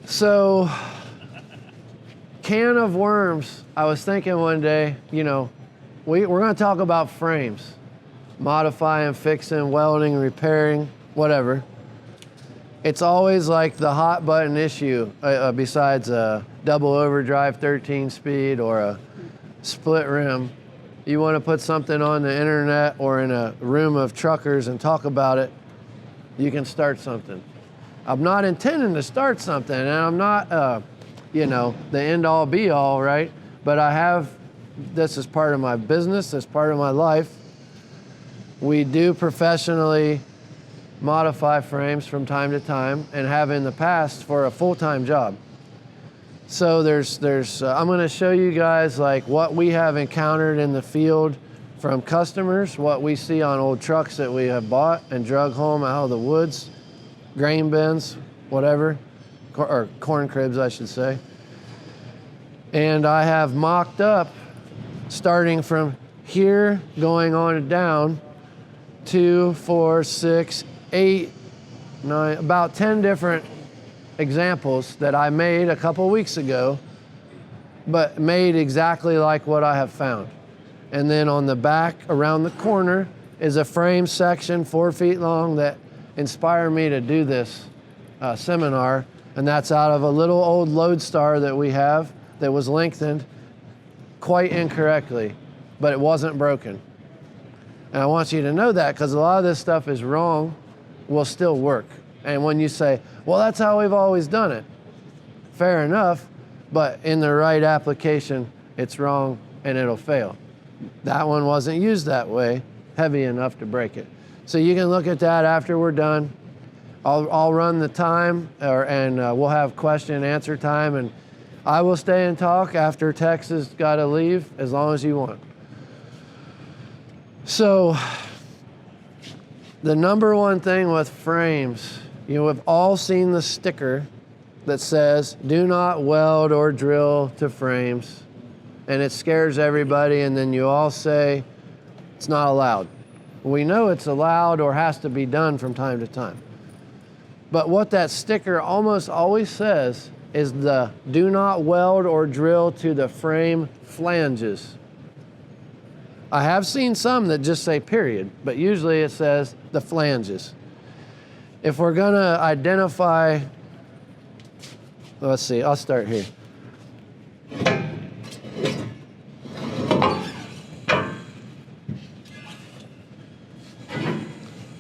So, can of worms. I was thinking one day, you know, we're going to talk about frames, modifying, fixing, welding, repairing, whatever. It's always like the hot button issue besides a double overdrive 13 speed or a split rim. You want to put something on the internet or in a room of truckers and talk about it, you can start something. I'm not intending to start something, and I'm not, you know, the end all be all, right? But I have, this is part of my business, this is part of my life. We do professionally modify frames from time to time and have in the past for a full-time job. So I'm gonna show you guys like what we have encountered in the field from customers, what we see on old trucks that we have bought and drug home out of the woods, grain bins, whatever, or corn cribs, I should say. And I have mocked up, starting from here, going on down, 2, 4, 6, 8, 9, about 10 different examples that I made a couple weeks ago, but made exactly like what I have found. And then on the back, around the corner, is a frame section 4 feet long that inspired me to do this seminar, and that's out of a little old Lodestar that we have that was lengthened quite incorrectly, but it wasn't broken. And I want you to know that because a lot of this stuff is wrong, will still work. And when you say, well, that's how we've always done it, fair enough, but in the right application, it's wrong and it'll fail. That one wasn't used that way, heavy enough to break it. So you can look at that after we're done. I'll run the time, and we'll have question and answer time, and I will stay and talk after Tex has got to leave, as long as you want. So, the number one thing with frames, you know, we've all seen the sticker that says, do not weld or drill to frames, and it scares everybody, and then you all say, it's not allowed. We know it's allowed or has to be done from time to time. But what that sticker almost always says is the do not weld or drill to the frame flanges. I have seen some that just say period, but usually it says the flanges. If we're gonna identify, let's see, I'll start here.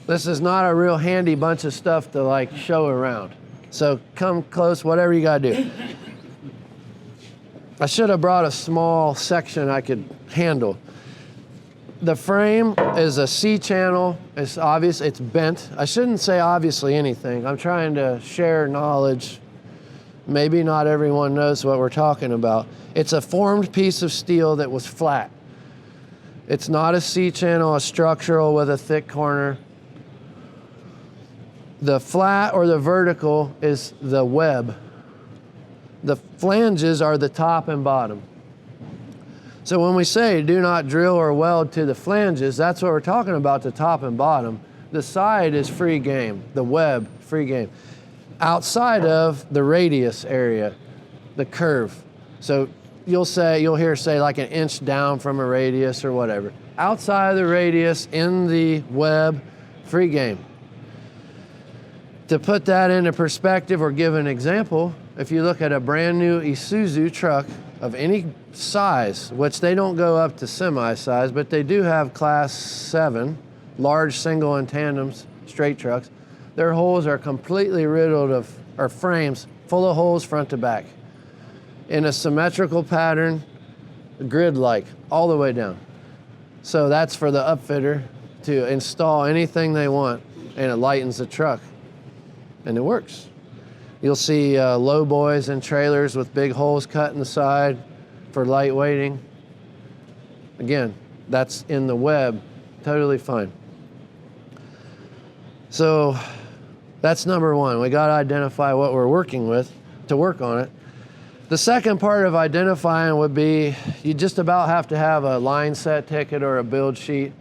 This is not a real handy bunch of stuff to like show around. So come close, whatever you gotta do. I should have brought a small section I could handle. The frame is a C-channel. It's obvious, it's bent. I shouldn't say obviously anything. I'm trying to share knowledge. Maybe not everyone knows what we're talking about. It's a formed piece of steel that was flat. It's not a C-channel, a structural with a thick corner. The flat or the vertical is the web. The flanges are the top and bottom. So when we say do not drill or weld to the flanges, that's what we're talking about, the top and bottom. The side is free game, the web, free game. Outside of the radius area, the curve. So you'll hear say like an inch down from a radius or whatever. Outside of the radius, in the web, free game. To put that into perspective or give an example, if you look at a brand new Isuzu truck of any size, which they don't go up to semi-size, but they do have class 7, large single and tandems, straight trucks, their holes are completely riddled of, or frames full of holes front to back in a symmetrical pattern, grid-like, all the way down. So that's for the upfitter to install anything they want, and it lightens the truck. And it works. You'll see low boys and trailers with big holes cut in the side for light weighting. Again, that's in the web, totally fine. So that's number one. We got to identify what we're working with to work on it. The second part of identifying would be you just about have to have a line set ticket or a build sheet.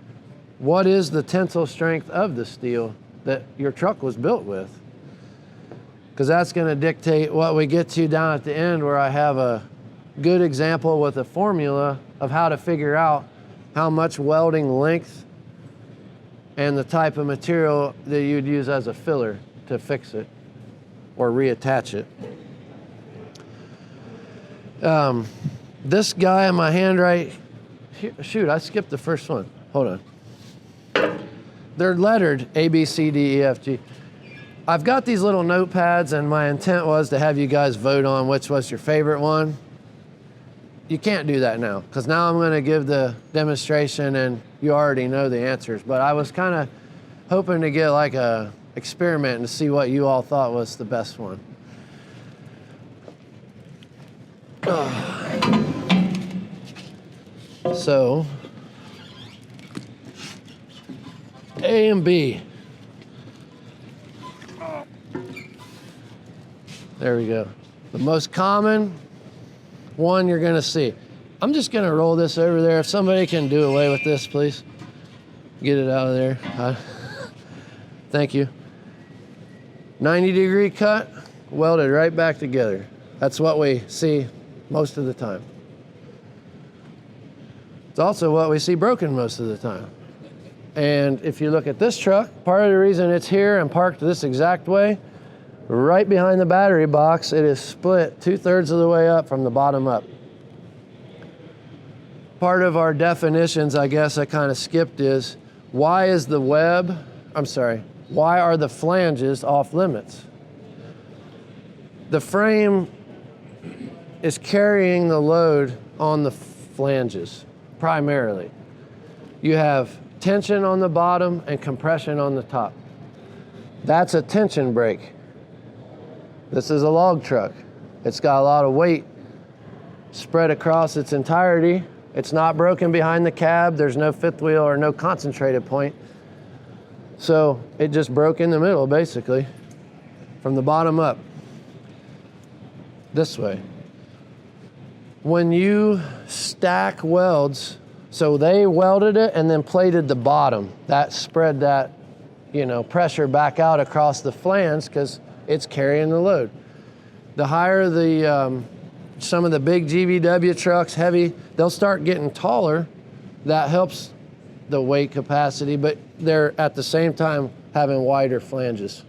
What is the tensile strength of the steel that your truck was built with? because that's going to dictate what we get to down at the end, where I have a good example with a formula of how to figure out how much welding length and the type of material that you'd use as a filler to fix it or reattach it. This guy in my hand right here, shoot, I skipped the first one. Hold on. They're lettered A, B, C, D, E, F, G. I've got these little notepads, and my intent was to have you guys vote on which was your favorite one. You can't do that now, because now I'm going to give the demonstration and you already know the answers. But I was kind of hoping to get like a experiment and to see what you all thought was the best one. So, A and B. There we go. The most common one you're gonna see. I'm just gonna roll this over there. If somebody can do away with this, please. Get it out of there. Thank you. 90-degree cut, welded right back together. That's what we see most of the time. It's also what we see broken most of the time. And if you look at this truck, part of the reason it's here and parked this exact way, right behind the battery box, it is split 2/3 of the way up from the bottom up. Part of our definitions, I guess I kind of skipped, is why are the flanges off limits? The frame is carrying the load on the flanges, primarily. You have tension on the bottom and compression on the top. That's a tension brake. This is a log truck. It's got a lot of weight spread across its entirety. It's not broken behind the cab. There's no fifth wheel or no concentrated point. So it just broke in the middle, basically, from the bottom up, this way. When you stack welds, so they welded it and then plated the bottom. That spread that, pressure back out across the flange because it's carrying the load. The higher the, some of the big GVW trucks, heavy, they'll start getting taller. That helps the weight capacity, but they're at the same time having wider flanges.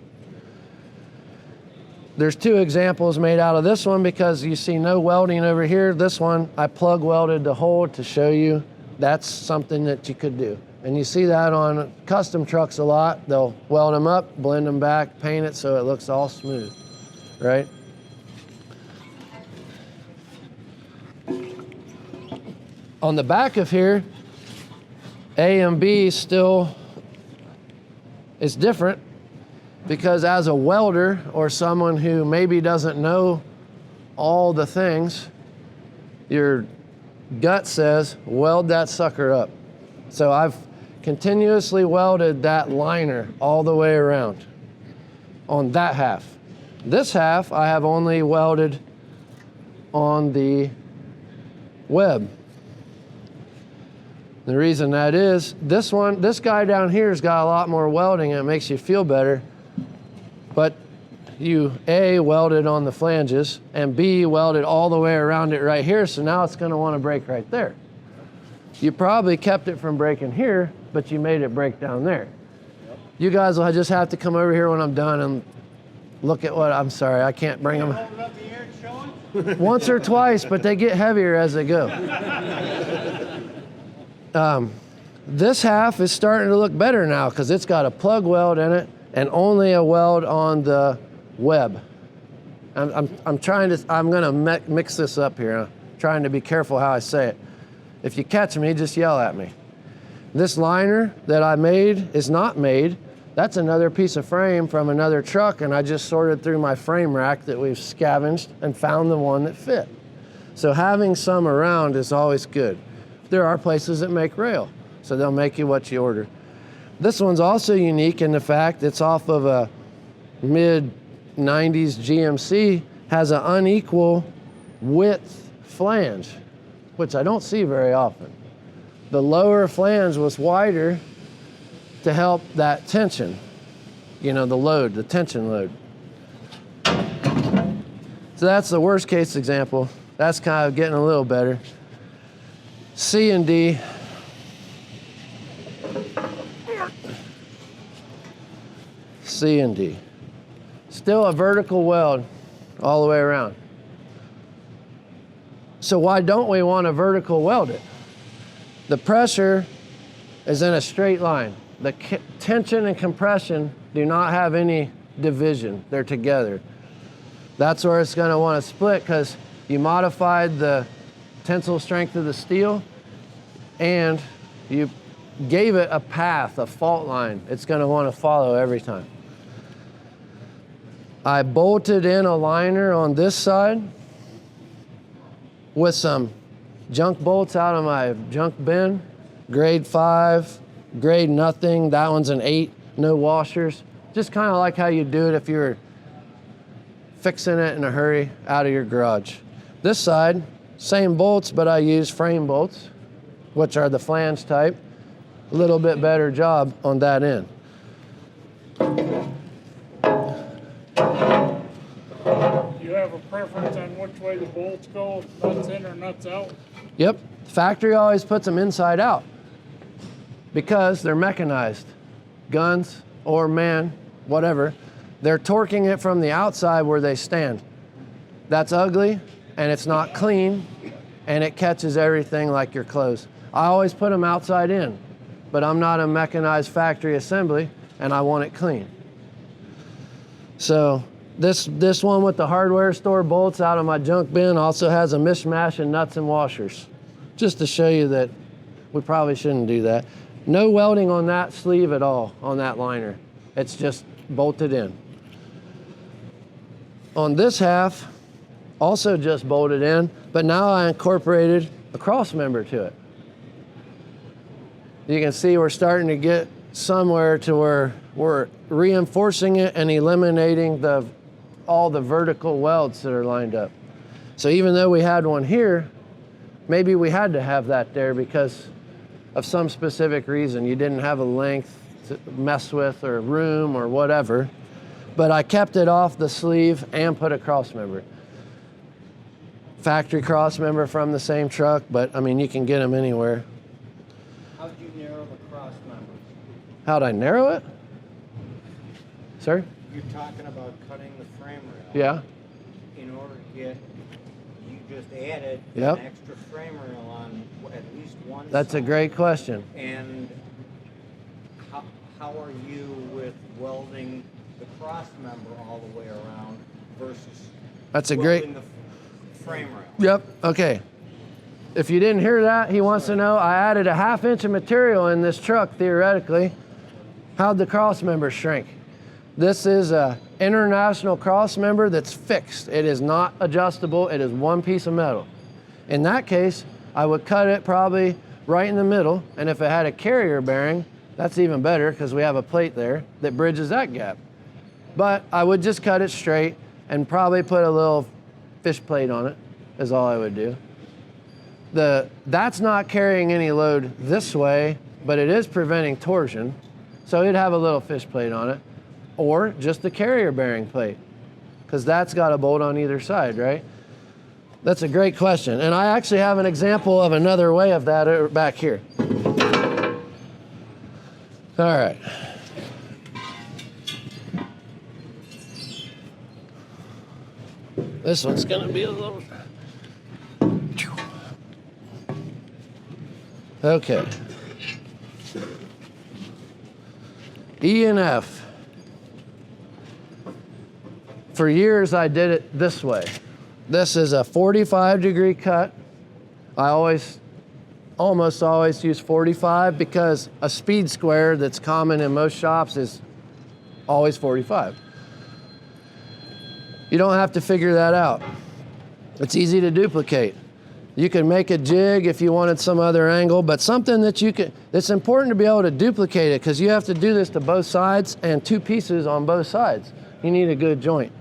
There's 2 examples made out of this one because you see no welding over here. This one, I plug welded the hole to show you that's something that you could do. And you see that on custom trucks a lot. They'll weld them up, blend them back, paint it so it looks all smooth, right? On the back of here, A and B still is different because as a welder or someone who maybe doesn't know all the things, your gut says, weld that sucker up. So I've continuously welded that liner all the way around on that half. This half I have only welded on the web. The reason that is, this guy down here has got a lot more welding and it makes you feel better, but you A, welded on the flanges, and B, welded all the way around it right here, so now it's gonna wanna break right there. You probably kept it from breaking here, but you made it break down there. Yep. You guys will just have to come over here when I'm done and look at what, I'm sorry, I can't bring them. Hold it up the air and show it? Once or twice, but they get heavier as they go. This half is starting to look better now because it's got a plug weld in it and only a weld on the web. I'm gonna mix this up here. I'm trying to be careful how I say it. If you catch me, just yell at me. This liner that I made is not made. That's another piece of frame from another truck, and I just sorted through my frame rack that we've scavenged and found the one that fit. So having some around is always good. There are places that make rail, so they'll make you what you order. This one's also unique in the fact it's off of a mid-90s GMC, has an unequal width flange, which I don't see very often. The lower flange was wider to help that tension, the load, the tension load. So that's the worst case example. That's kind of getting a little better. C and D. C and D. Still a vertical weld all the way around. So why don't we want to vertical weld it? The pressure is in a straight line. The tension and compression do not have any division. They're together. That's where it's going to want to split, because you modified the tensile strength of the steel and you gave it a path, a fault line. It's going to want to follow every time. I bolted in a liner on this side with some junk bolts out of my junk bin, grade 5, grade nothing. That one's an 8, no washers. Just kind of like how you do it if you're fixing it in a hurry out of your garage. This side, same bolts, but I use frame bolts, which are the flange type. A little bit better job on that end. You have a preference on which way the bolts go, nuts in or nuts out? Yep, factory always puts them inside out because they're mechanized. Guns or man, whatever, they're torquing it from the outside where they stand. That's ugly and it's not clean and it catches everything like your clothes. I always put them outside in, but I'm not a mechanized factory assembly and I want it clean. So this one with the hardware store bolts out of my junk bin also has a mishmash of nuts and washers, just to show you that we probably shouldn't do that. No welding on that sleeve at all, on that liner. It's just bolted in. On this half, also just bolted in, but now I incorporated a cross member to it. You can see we're starting to get somewhere to where we're reinforcing it and eliminating all the vertical welds that are lined up. So even though we had one here, maybe we had to have that there because of some specific reason. You didn't have a length to mess with or room or whatever, but I kept it off the sleeve and put a cross member. Factory cross member from the same truck, but I mean, you can get them anywhere. How did you narrow the cross member? How'd I narrow it? Sir? You're talking about cutting the frame rail. Yeah. In order to get, you just added Yep. an extra frame rail on at least one That's side. a great question. And how are you with welding the cross member all the way around versus That's a welding great. the frame rail? Yep, okay. If you didn't hear that, he wants to know, I added a 1/2 inch of material in this truck, theoretically. How'd the cross member shrink? This is a international cross member that's fixed. It is not adjustable, it is one piece of metal. In that case, I would cut it probably right in the middle, and if it had a carrier bearing, that's even better because we have a plate there that bridges that gap. But I would just cut it straight and probably put a little fish plate on it, is all I would do. That's not carrying any load this way, but it is preventing torsion. So it'd have a little fish plate on it, or just the carrier bearing plate, because that's got a bolt on either side, right? That's a great question. And I actually have an example of another way of that back here. All right. This one's gonna be a little... Okay. E and F. For years I did it this way. This is a 45-degree cut. I almost always use 45 because a speed square that's common in most shops is always 45. You don't have to figure that out. It's easy to duplicate. You can make a jig if you wanted some other angle, but something that it's important to be able to duplicate it because you have to do this to both sides and 2 pieces on both sides. You need a good joint.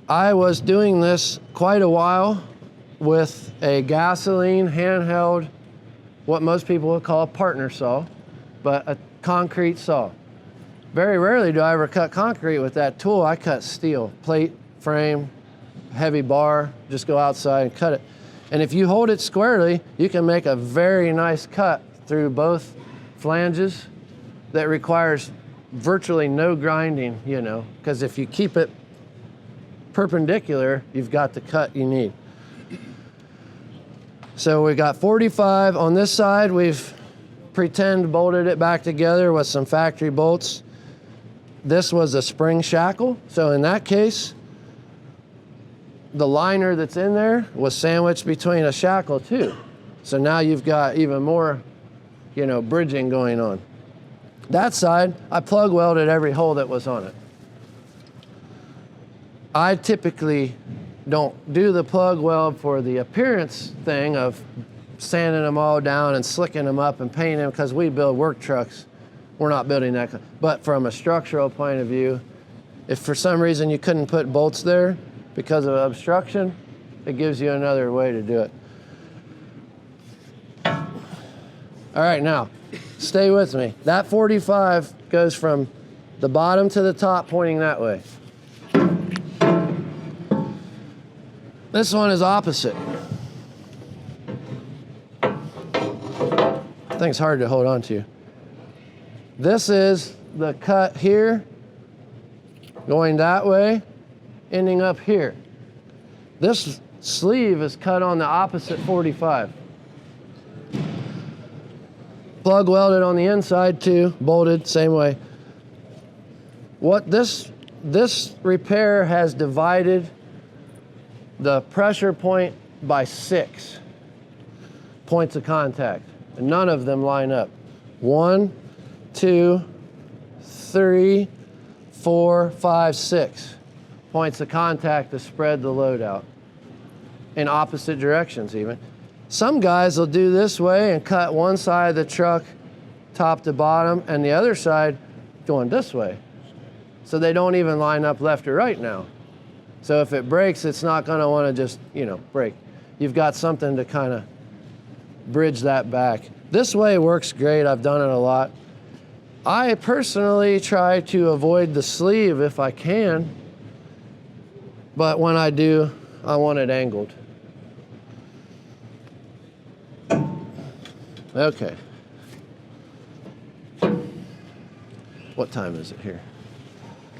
I was doing this quite a while with a gasoline handheld, what most people would call a partner saw, but a concrete saw. Very rarely do I ever cut concrete with that tool. I cut steel, plate, frame, heavy bar, just go outside and cut it. And if you hold it squarely, you can make a very nice cut through both flanges that requires virtually no grinding, you know, because if you keep it perpendicular, you've got the cut you need. So we got 45 on this side. We've pretend bolted it back together with some factory bolts. This was a spring shackle. So in that case, the liner that's in there was sandwiched between a shackle too. So now you've got even more, you know, bridging going on. That side, I plug welded every hole that was on it. I typically don't do the plug weld for the appearance thing of sanding them all down and slicking them up and painting them, because we build work trucks. We're not building that. But from a structural point of view, if for some reason you couldn't put bolts there because of obstruction, it gives you another way to do it. All right, now, stay with me. That 45 goes from the bottom to the top, pointing that way. This one is opposite. Thing's hard to hold on to. This is the cut here, going that way, ending up here. This sleeve is cut on the opposite 45. Plug welded on the inside too, bolted, same way. What this repair has divided the pressure point by 6 points of contact. And none of them line up. 1, 2, 3, 4, 5, 6 points of contact to spread the load out in opposite directions even. Some guys will do this way and cut one side of the truck top to bottom and the other side going this way. So they don't even line up left or right now. So if it breaks, it's not gonna wanna just, you know, break. You've got something to kind of bridge that back. This way works great, I've done it a lot. I personally try to avoid the sleeve if I can, but when I do, I want it angled. Okay. What time is it here?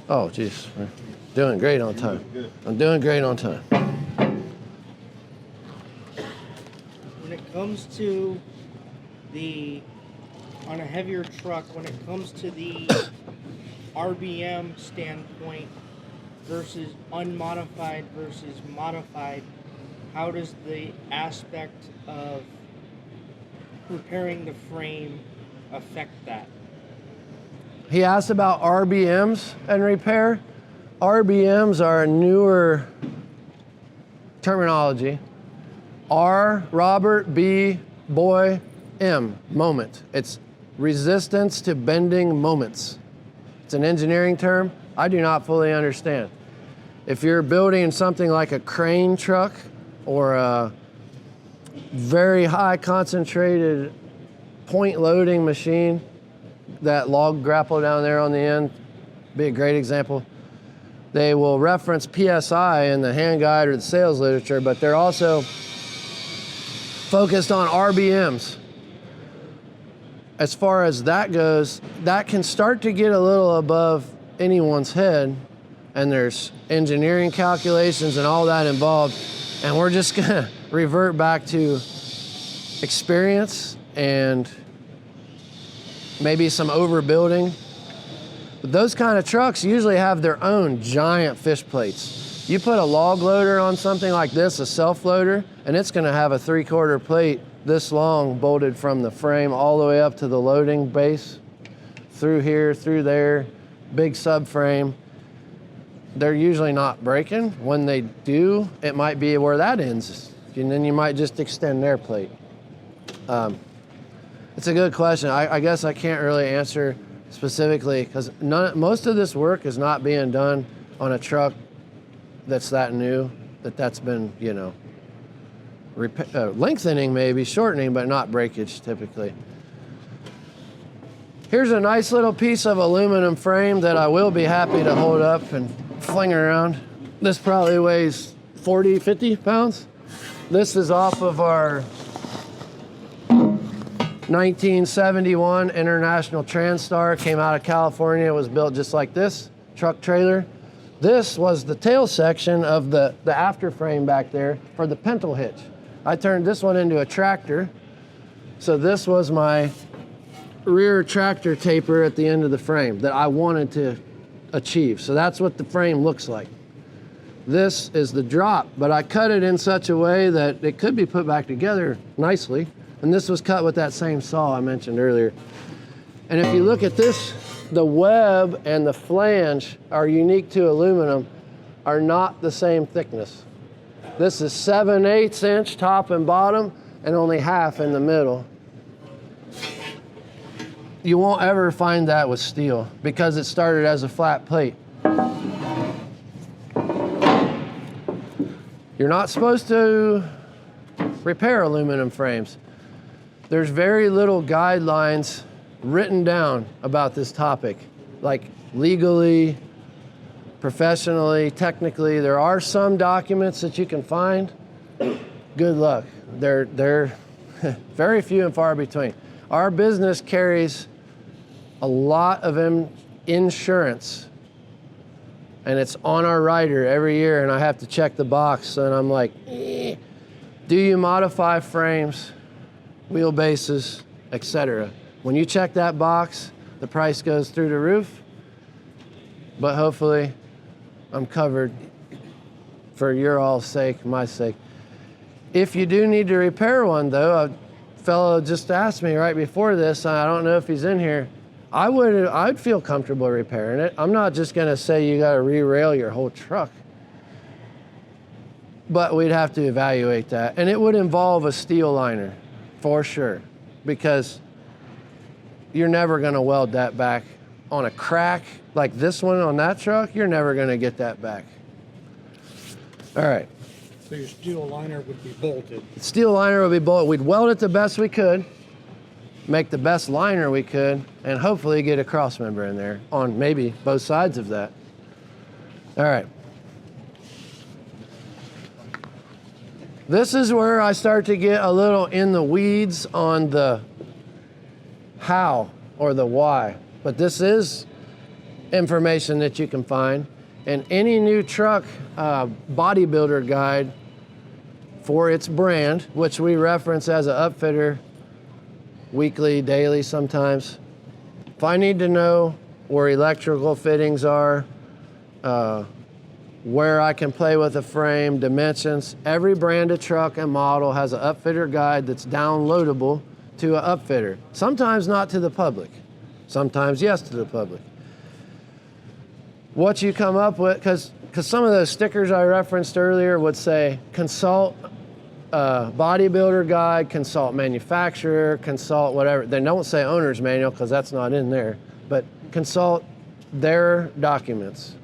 Oh, geez, we're doing great on time. I'm doing great on time. When it comes to on a heavier truck, when it comes to the RBM standpoint versus unmodified versus modified, how does the aspect of repairing the frame affect that? He asked about RBMs and repair. RBMs are a newer terminology. R, Robert, B, boy, M, moment. It's resistance to bending moments. It's an engineering term I do not fully understand. If you're building something like a crane truck or a very high concentrated point loading machine, that log grapple down there on the end, be a great example. They will reference PSI in the hand guide or the sales literature, but they're also focused on RBMs. As far as that goes, that can start to get a little above anyone's head, and there's engineering calculations and all that involved, and we're just gonna revert back to experience and maybe some overbuilding. But those kind of trucks usually have their own giant fish plates. You put a log loader on something like this, a self-loader, and it's gonna have a 3/4 plate this long bolted from the frame all the way up to the loading base, through here, through there, big subframe. They're usually not breaking. When they do, it might be where that ends, and then you might just extend their plate. It's a good question. I guess I can't really answer specifically because most of this work is not being done on a truck that's that new, that's been, you know, lengthening maybe, shortening, but not breakage typically. Here's a nice little piece of aluminum frame that I will be happy to hold up and fling around. This probably weighs 40, 50 pounds. This is off of our 1971 International Transtar. Came out of California. It was built just like this, truck trailer. This was the tail section of the after frame back there for the pintle hitch. I turned this one into a tractor. So this was my rear tractor taper at the end of the frame that I wanted to achieve. So that's what the frame looks like. This is the drop, but I cut it in such a way that it could be put back together nicely. And this was cut with that same saw I mentioned earlier. And if you look at this, the web and the flange are unique to aluminum, are not the same thickness. This is 7/8 inch top and bottom and only half in the middle. You won't ever find that with steel because it started as a flat plate. You're not supposed to repair aluminum frames. There's very little guidelines written down about this topic, like legally, professionally, technically. There are some documents that you can find. Good luck. They're very few and far between. Our business carries a lot of insurance, and it's on our rider every year, and I have to check the box, and I'm like, do you modify frames, wheelbases, etc.? When you check that box, the price goes through the roof, but hopefully I'm covered for your all's sake, my sake. If you do need to repair one though, a fellow just asked me right before this, I don't know if he's in here, I'd feel comfortable repairing it. I'm not just gonna say you gotta re-rail your whole truck, but we'd have to evaluate that. And it would involve a steel liner for sure, because you're never gonna weld that back on a crack like this one on that truck. You're never gonna get that back. All right. So your steel liner would be bolted. The steel liner would be bolted. We'd weld it the best we could, make the best liner we could, and hopefully get a cross member in there on maybe both sides of that. All right. This is where I start to get a little in the weeds on the how or the why, but this is information that you can find. And any new truck bodybuilder guide for its brand, which we reference as an upfitter weekly, daily sometimes. If I need to know where electrical fittings are, where I can play with a frame, dimensions, every brand of truck and model has an upfitter guide that's downloadable to an upfitter. Sometimes not to the public, sometimes yes to the public. What you come up with, because some of those stickers I referenced earlier would say consult bodybuilder guide, consult manufacturer, consult whatever. They don't say owner's manual because that's not in there, but consult their documents.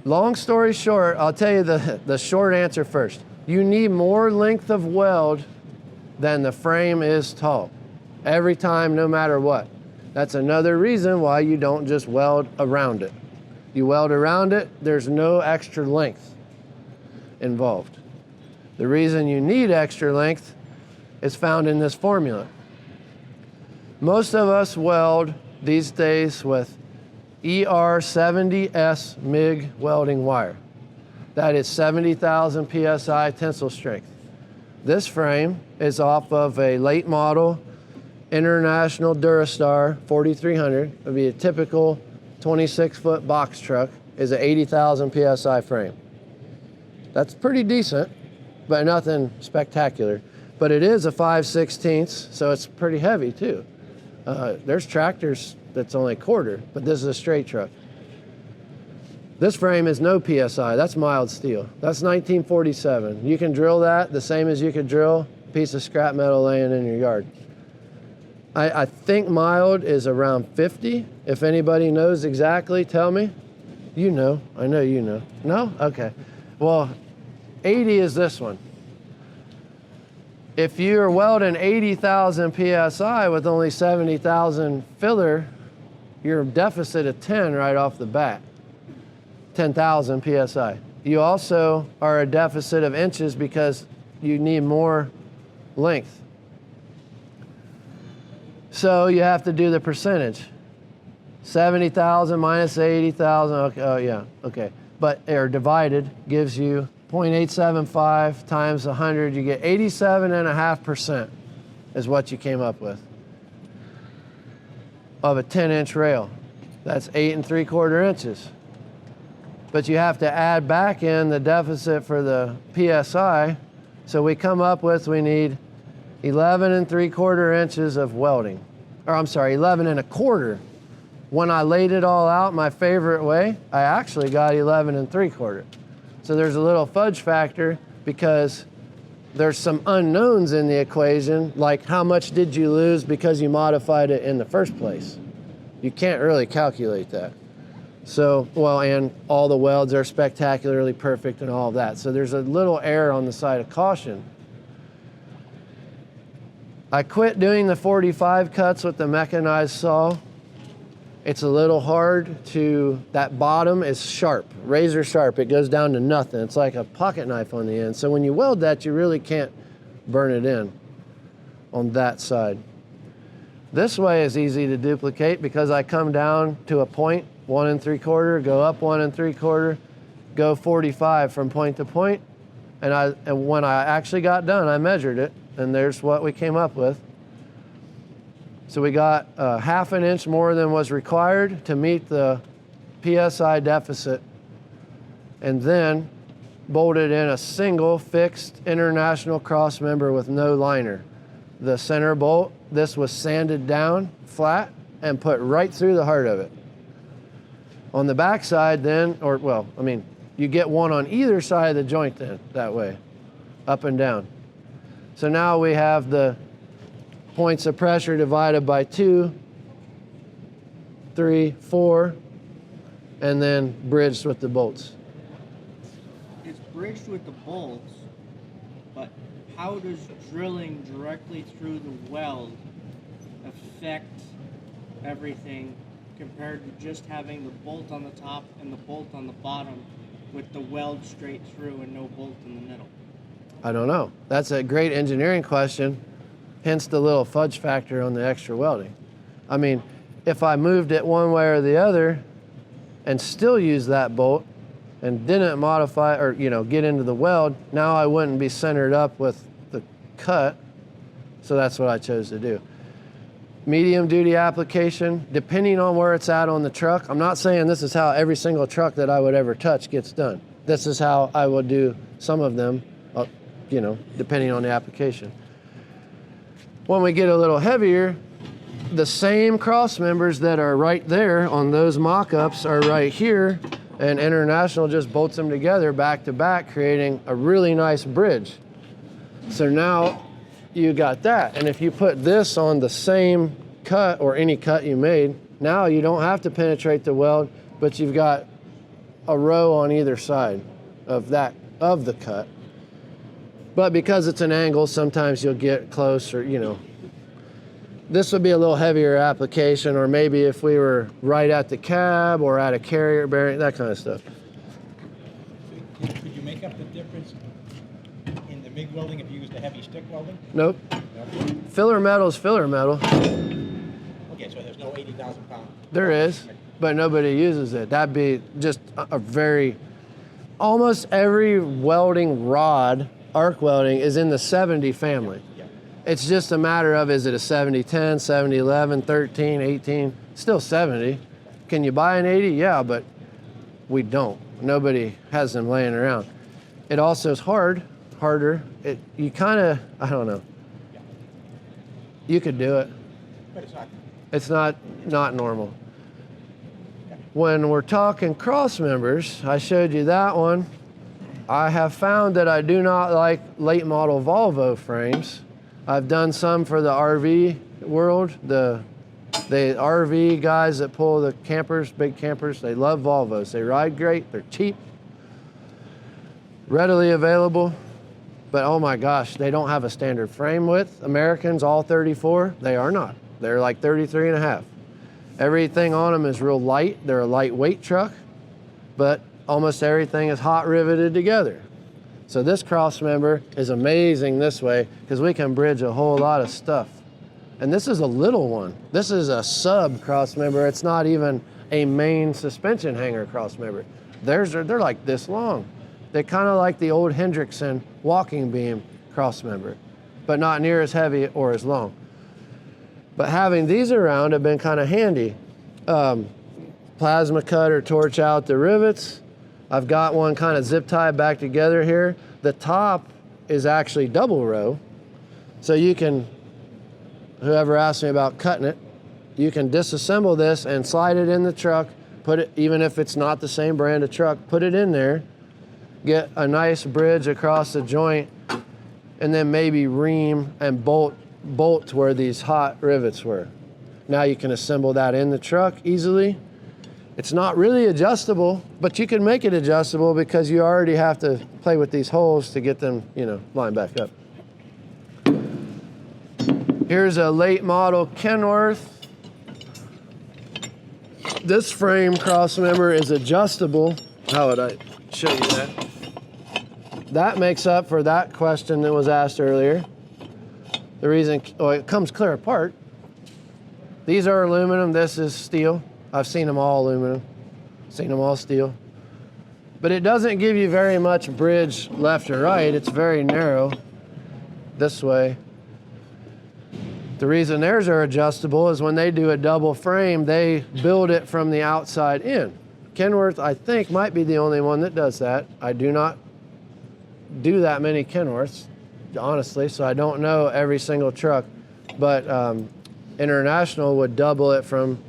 Long story short, I'll tell you the short answer first. You need more length of weld than the frame is tall. Every time, no matter what. That's another reason why you don't just weld around it. You weld around it, there's no extra length involved. The reason you need extra length is found in this formula. Most of us weld these days with ER70S MIG welding wire. That is 70,000 PSI tensile strength. This frame is off of a late model International Durastar 4300. It would be a typical 26-foot box truck, is an 80,000 PSI frame. That's pretty decent, but nothing spectacular. But it is a 5/16, so it's pretty heavy too. There's tractors that's only a quarter, but this is a straight truck. This frame is no PSI, that's mild steel. That's 1947. You can drill that the same as you could drill a piece of scrap metal laying in your yard. I think mild is around 50. If anybody knows exactly, tell me. You know, I know you know. No? Okay. Well, 80 is this one. If you're welding 80,000 PSI with only 70,000 filler, you're a deficit of 10 right off the bat, 10,000 PSI. You also are a deficit of inches because you need more length. So you have to do the percentage. 70,000 minus 80,000, okay, oh yeah, okay. But or divided gives you 0.875 times 100, you get 87.5% is what you came up with of a 10-inch rail. That's 8 3/4 inches. But you have to add back in the deficit for the PSI. So we come up with, we need 11 3/4 inches of welding. Or I'm sorry, 11 1/4. When I laid it all out my favorite way, I actually got 11 3/4. So there's a little fudge factor because there's some unknowns in the equation, like how much did you lose because you modified it in the first place? You can't really calculate that. So, well, and all the welds are spectacularly perfect and all of that. So there's a little error on the side of caution. I quit doing the 45 cuts with the mechanized saw. It's a little hard to, that bottom is sharp, razor sharp. It goes down to nothing. It's like a pocket knife on the end. So when you weld that, you really can't burn it in on that side. This way is easy to duplicate because I come down to a point, 1 3/4, go up 1 3/4, go 45 from point to point. And when I actually got done, I measured it, and there's what we came up with. So we got 1/2 inch more than was required to meet the PSI deficit, and then bolted in a single fixed international cross member with no liner. The center bolt, this was sanded down flat and put right through the heart of it. On the back side then, or well, I mean, you get one on either side of the joint then, that way, up and down. So now we have the points of pressure divided by 2, 3, 4, and then bridged with the bolts. It's bridged with the bolts, but how does drilling directly through the weld affect everything compared to just having the bolt on the top and the bolt on the bottom with the weld straight through and no bolt in the middle? I don't know. That's a great engineering question, hence the little fudge factor on the extra welding. I mean, if I moved it one way or the other and still used that bolt and didn't modify or, you know, get into the weld, now I wouldn't be centered up with the cut. So that's what I chose to do. Medium duty application, depending on where it's at on the truck. I'm not saying this is how every single truck that I would ever touch gets done. This is how I would do some of them, you know, depending on the application. When we get a little heavier, the same cross members that are right there on those mock-ups are right here, and International just bolts them together back to back, creating a really nice bridge. So now you got that. And if you put this on the same cut or any cut you made, now you don't have to penetrate the weld, but you've got a row on either side of the cut. But because it's an angle, sometimes you'll get close, or, you know, this would be a little heavier application, or maybe if we were right at the cab or at a carrier bearing, that kind of stuff. Could you make up the difference in the MIG welding if you used a heavy stick welding? Nope. Filler metal is filler metal. Okay, so there's no 80,000 pound. There is, but nobody uses it. That'd be just a very, almost every welding rod, arc welding, is in the 70 family. Yeah. It's just a matter of, is it a 70-10, 70-11, 13, 18, still 70. Can you buy an 80? Yeah, but we don't. Nobody has them laying around. It also is harder. You kind of, I don't know. Yeah. You could do it. But it's not. It's not normal. When we're talking cross members, I showed you that one. I have found that I do not like late model Volvo frames. I've done some for the RV world. The RV guys that pull the campers, big campers, they love Volvos. They ride great, they're cheap, readily available. But oh my gosh, they don't have a standard frame width. Americans, all 34, they are not. They're like 33 and a half. Everything on them is real light. They're a lightweight truck, but almost everything is hot riveted together. So this Crossmember is amazing this way because we can bridge a whole lot of stuff. And this is a little one. This is a sub Crossmember. It's not even a main suspension hanger Crossmember. They're like this long. They're kind of like the old Hendrickson walking beam Crossmember, but not near as heavy or as long. But having these around have been kind of handy. Plasma cut or torch out the rivets. I've got one kind of zip tied back together here. The top is actually double row. So you can, whoever asked me about cutting it, you can disassemble this and slide it in the truck, put it, even if it's not the same brand of truck, put it in there, get a nice bridge across the joint, and then maybe ream and bolt where these hot rivets were. Now you can assemble that in the truck easily. It's not really adjustable, but you can make it adjustable because you already have to play with these holes to get them, lined back up. Here's a late model Kenworth. This frame Crossmember is adjustable. How would I show you that? That makes up for that question that was asked earlier. The reason, it comes clear apart. These are aluminum, this is steel. I've seen them all aluminum, seen them all steel. But it doesn't give you very much bridge left or right. It's very narrow this way. The reason theirs are adjustable is when they do a double frame, they build it from the outside in. Kenworth, I think, might be the only one that does that. I do not do that many Kenworths, honestly, so I don't know every single truck. But International would double it from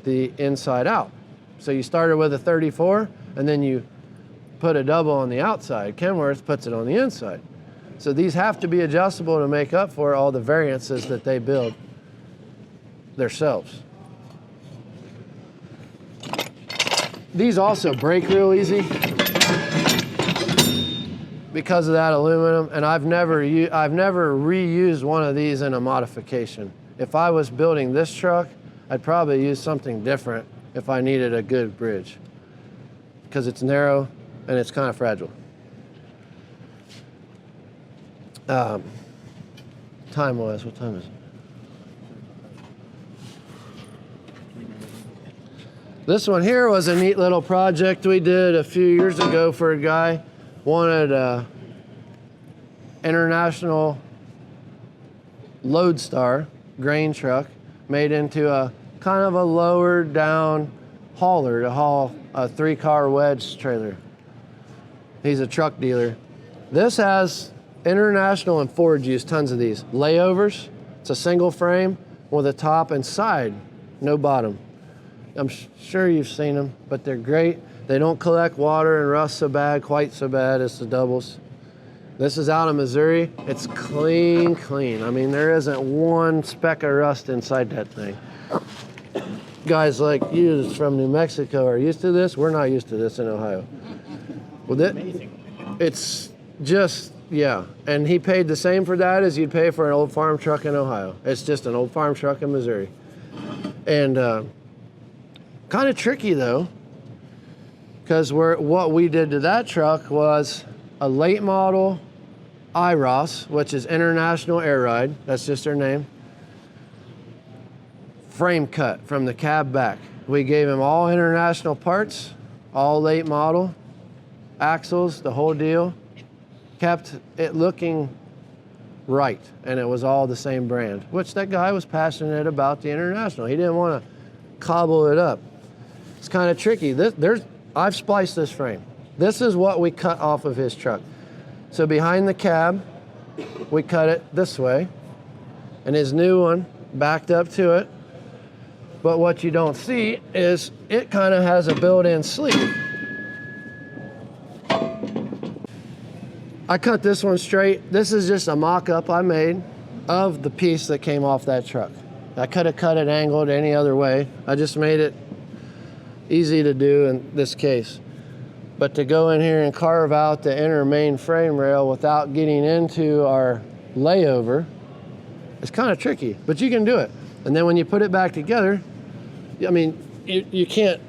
the inside out. So you started with a 34, and then you put a double on the outside. Kenworth puts it on the inside. So these have to be adjustable to make up for all the variances that they build themselves. These also break real easy because of that aluminum, and I've never reused one of these in a modification. If I was building this truck, I'd probably use something different if I needed a good bridge because it's narrow and it's kind of fragile. Time-wise, what time is it? This one here was a neat little project we did a few years ago for a guy. Wanted a International Lodestar grain truck made into a kind of a lower down hauler to haul a 3-car wedge trailer. He's a truck dealer. This has International and Ford use tons of these. Layovers, it's a single frame with a top and side, no bottom. I'm sure you've seen them, but they're great. They don't collect water and rust so bad, quite so bad as the doubles. This is out of Missouri. It's clean. I mean, there isn't one speck of rust inside that thing. Guys like you from New Mexico are used to this. We're not used to this in Ohio. Well, it's just, yeah. And he paid the same for that as you'd pay for an old farm truck in Ohio. It's just an old farm truck in Missouri. And kind of tricky though, because what we did to that truck was a late model IROS, which is International Air Ride. That's just their name. Frame cut from the cab back. We gave him all International parts, all late model, axles, the whole deal. Kept it looking right, and it was all the same brand, which that guy was passionate about the International. He didn't want to cobble it up. It's kind of tricky. I've spliced this frame. This is what we cut off of his truck. So behind the cab, we cut it this way, and his new one backed up to it. But what you don't see is it kind of has a built-in sleeve. I cut this one straight. This is just a mock-up I made of the piece that came off that truck. I could have cut it angled any other way. I just made it easy to do in this case. But to go in here and carve out the inner main frame rail without getting into our layover, it's kind of tricky, but you can do it. And then when you put it back together, I mean, you can't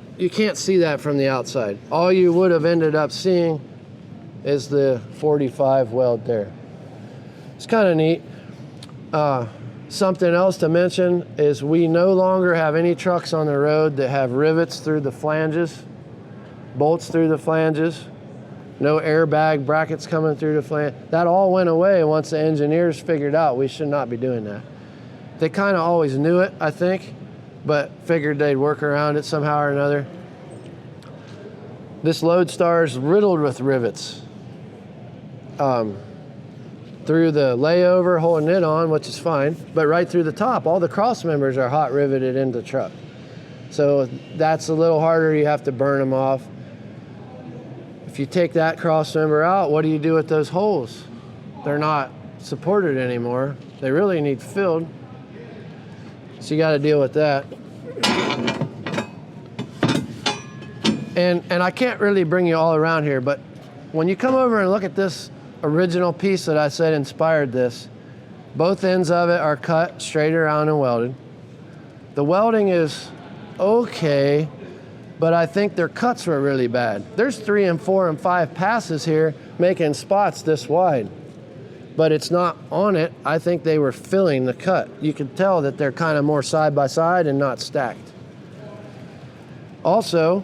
see that from the outside. All you would have ended up seeing is the 45 weld there. It's kind of neat. Something else to mention is we no longer have any trucks on the road that have rivets through the flanges, bolts through the flanges, no airbag brackets coming through the flange. That all went away once the engineers figured out we should not be doing that. They kind of always knew it, I think, but figured they'd work around it somehow or another. This Lodestar is riddled with rivets. Through the layover, holding it on, which is fine, but right through the top, all the cross members are hot riveted into the truck. So that's a little harder, you have to burn them off. If you take that cross member out, what do you do with those holes? They're not supported anymore. They really need filled. So you got to deal with that. And I can't really bring you all around here, but when you come over and look at this original piece that I said inspired this, both ends of it are cut straight around and welded. The welding is okay, but I think their cuts were really bad. There's 3 and 4 and 5 passes here making spots this wide, but it's not on it. I think they were filling the cut. You can tell that they're kind of more side by side and not stacked. Also,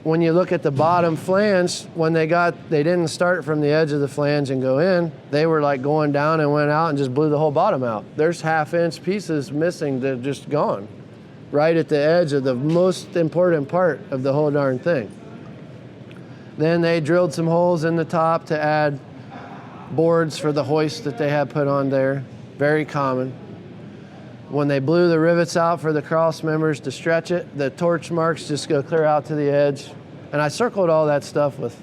when you look at the bottom flange, when they didn't start from the edge of the flange and go in, they were like going down and went out and just blew the whole bottom out. There's 1/2 inch pieces missing that are just gone, right at the edge of the most important part of the whole darn thing. Then they drilled some holes in the top to add boards for the hoist that they had put on there. Very common. When they blew the rivets out for the cross members to stretch it, the torch marks just go clear out to the edge. And I circled all that stuff with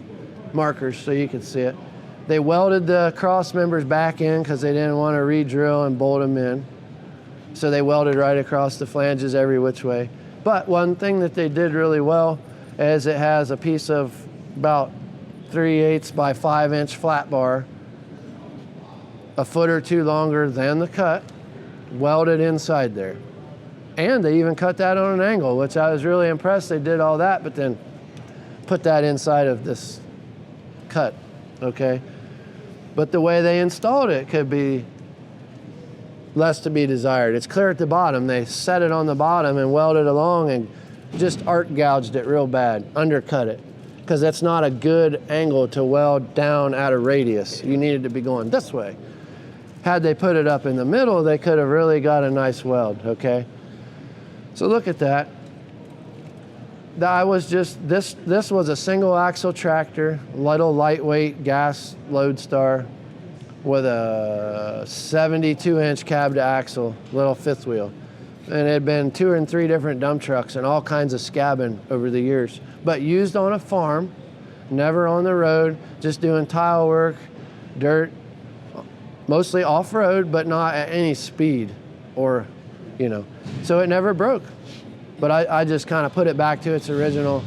markers so you could see it. They welded the cross members back in because they didn't want to re-drill and bolt them in. So they welded right across the flanges every which way. But one thing that they did really well is it has a piece of about 3/8 by 5 inch flat bar, a foot or two longer than the cut, welded inside there. And they even cut that on an angle, which I was really impressed. They did all that, but then put that inside of this cut, okay? But the way they installed it could be less to be desired. It's clear at the bottom. They set it on the bottom and welded along and just arc gouged it real bad, undercut it, because that's not a good angle to weld down at a radius. You needed to be going this way. Had they put it up in the middle, they could have really got a nice weld, okay? So look at that. This was a single axle tractor, little lightweight gas Lodestar with a 72 inch cab to axle, little fifth wheel. And it had been 2 and 3 different dump trucks and all kinds of scabbing over the years, but used on a farm, never on the road, just doing tile work, dirt, mostly off-road, but not at any speed or, you know. So it never broke. But I just kind of put it back to its original,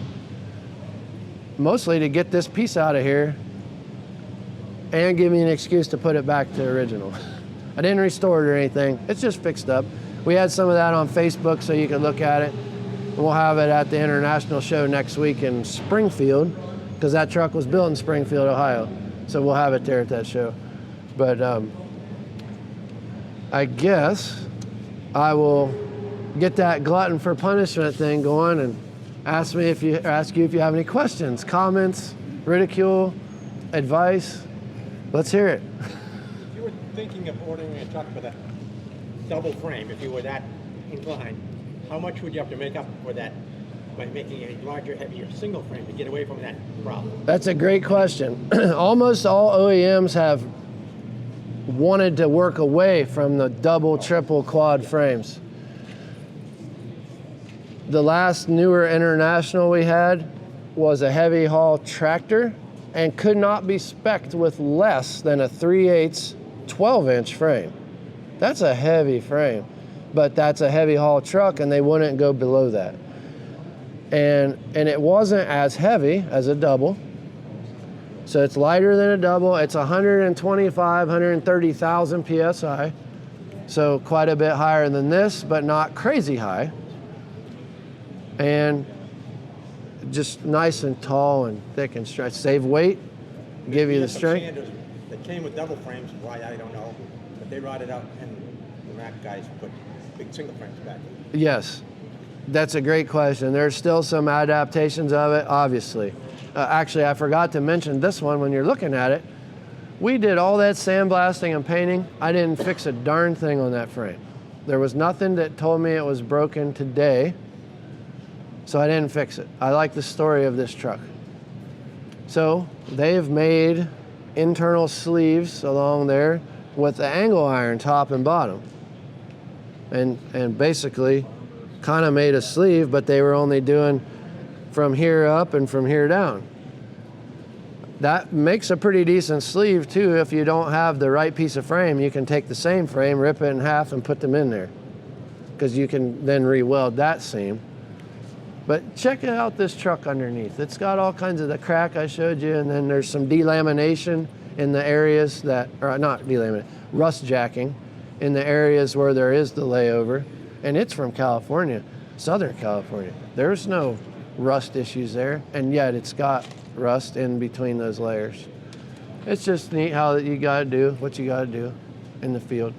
mostly to get this piece out of here and give me an excuse to put it back to original. I didn't restore it or anything. It's just fixed up. We had some of that on Facebook so you can look at it. We'll have it at the International Show next week in Springfield, because that truck was built in Springfield, Ohio. So we'll have it there at that show. But I guess I will get that glutton for punishment thing going and ask you if you have any questions, comments, ridicule, advice. Let's hear it. If you were thinking of ordering a truck with a double frame, if you were that inclined, how much would you have to make up for that by making a larger, heavier single frame to get away from that problem? That's a great question. Almost all OEMs have wanted to work away from the double, triple, quad frames. The last newer International we had was a heavy haul tractor and could not be spec'd with less than a 3/8 12-inch frame. That's a heavy frame, but that's a heavy haul truck and they wouldn't go below that. And it wasn't as heavy as a double, So it's lighter than a double. It's 125, 130,000 PSI. So quite a bit higher than this, but not crazy high. And just nice and tall and thick and stretched. Save weight, give you the strength. That came with double frames, why I don't know, but they rotted out and the Mac guys put big single frames back in. Yes, that's a great question. There's still some adaptations of it, obviously. Actually, I forgot to mention this one when you're looking at it. We did all that sandblasting and painting. I didn't fix a darn thing on that frame. There was nothing that told me it was broken today, so I didn't fix it. I like the story of this truck. So they've made internal sleeves along there with the angle iron top and bottom. And basically kind of made a sleeve, but they were only doing from here up and from here down. That makes a pretty decent sleeve too. If you don't have the right piece of frame, you can take the same frame, rip it in half and put them in there, because you can then re-weld that seam. But check out this truck underneath. It's got all kinds of the crack I showed you, and then there's some delamination in the areas that, or not delaminate, rust jacking in the areas where there is the layover. And it's from California, Southern California. There's no rust issues there, and yet it's got rust in between those layers. It's just neat how you gotta do what you gotta do in the field.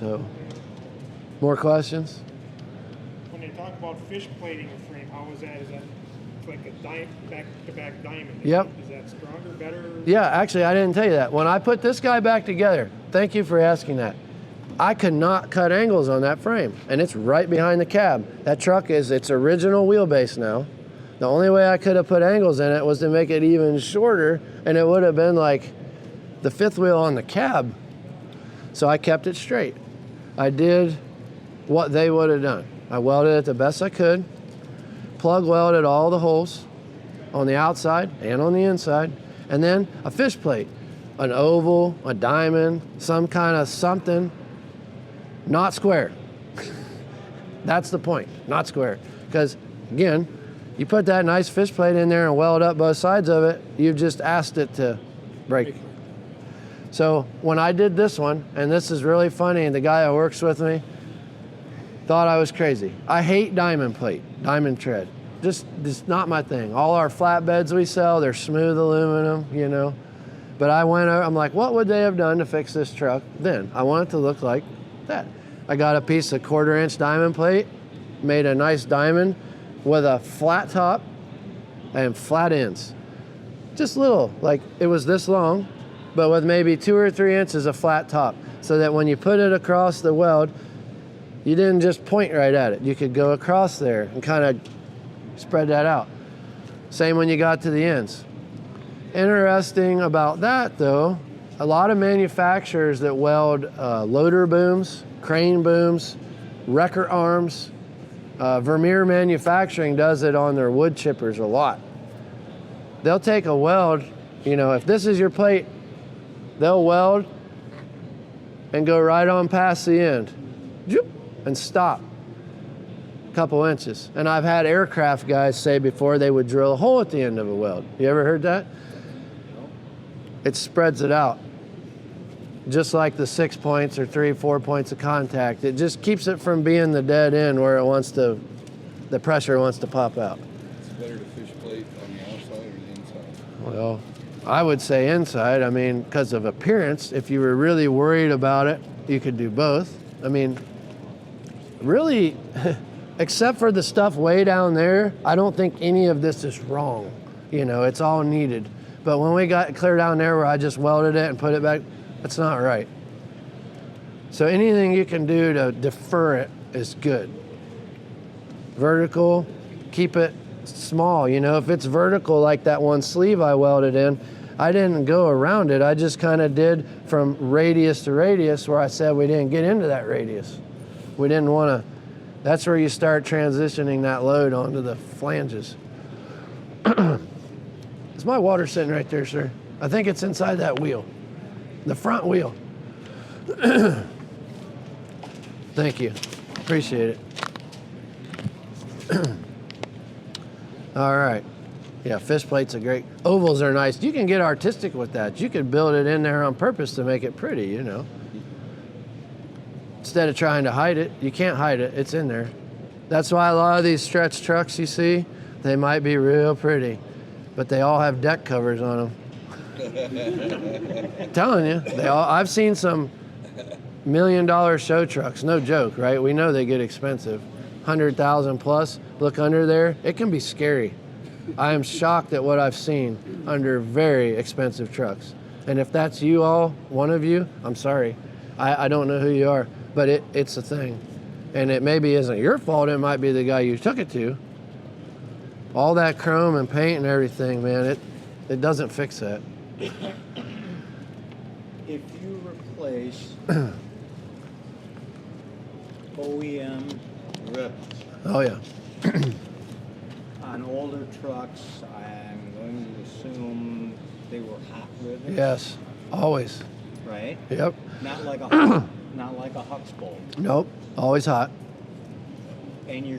So, more questions? When they talk about fish plating a frame, how is that? Is that like a back-to-back diamond? Yep. Is that stronger, better? Yeah, actually, I didn't tell you that. When I put this guy back together, thank you for asking that. I could not cut angles on that frame, and it's right behind the cab. That truck is its original wheelbase now. The only way I could have put angles in it was to make it even shorter, and it would have been like the fifth wheel on the cab. So I kept it straight. I did what they would have done. I welded it the best I could, plug welded all the holes on the outside and on the inside, and then a fish plate, an oval, a diamond, some kind of something, not square. That's the point, not square. Because again, you put that nice fish plate in there and weld up both sides of it, you've just asked it to break. So when I did this one, and this is really funny, and the guy that works with me thought I was crazy. I hate diamond plate, diamond tread. Just not my thing. All our flatbeds we sell, they're smooth aluminum, you know. But I went over, I'm like, what would they have done to fix this truck then? I want it to look like that. I got a piece of 1/4-inch diamond plate, made a nice diamond with a flat top and flat ends. Just little, like it was this long, but with maybe 2 or 3 inches of flat top, so that when you put it across the weld, you didn't just point right at it. You could go across there and kind of spread that out. Same when you got to the ends. Interesting about that though, a lot of manufacturers that weld loader booms, crane booms, wrecker arms, Vermeer Manufacturing does it on their wood chippers a lot. They'll take a weld, you know, if this is your plate, they'll weld and go right on past the end, and stop a couple inches. And I've had aircraft guys say before they would drill a hole at the end of a weld. You ever heard that? It spreads it out. Just like the 6 points or 3, 4 points of contact. It just keeps it from being the dead end where it wants to, the pressure wants to pop out. It's better to fish plate on the outside or the inside? Well, I would say inside. I mean, because of appearance, if you were really worried about it, you could do both. I mean, really, except for the stuff way down there, I don't think any of this is wrong. You know, it's all needed. But when we got clear down there where I just welded it and put it back, that's not right. So anything you can do to defer it is good. Vertical, keep it small. You know, if it's vertical like that one sleeve I welded in, I didn't go around it. I just kind of did from radius to radius where I said we didn't get into that radius. We didn't want to, that's where you start transitioning that load onto the flanges. Is my water sitting right there, sir? I think it's inside that wheel. The front wheel. Thank you. Appreciate it. All right. Yeah, fish plates are great. Ovals are nice. You can get artistic with that. You could build it in there on purpose to make it pretty, you know. Instead of trying to hide it, you can't hide it. It's in there. That's why a lot of these stretch trucks you see, they might be real pretty, but they all have deck covers on them. Telling you, I've seen some $1 million show trucks, no joke, right? We know they get expensive, 100,000 plus. Look under there, it can be scary. I am shocked at what I've seen under very expensive trucks. And if that's you all, one of you, I'm sorry. I don't know who you are, but it's a thing. And it maybe isn't your fault, it might be the guy you took it to. All that chrome and paint and everything, man, it doesn't fix that. If you replace OEM rivets Oh yeah. on older trucks, I'm going to assume they were hot rivets. Yes, always. Right? Yep. Not like a Hux bolt. Nope, always hot. And you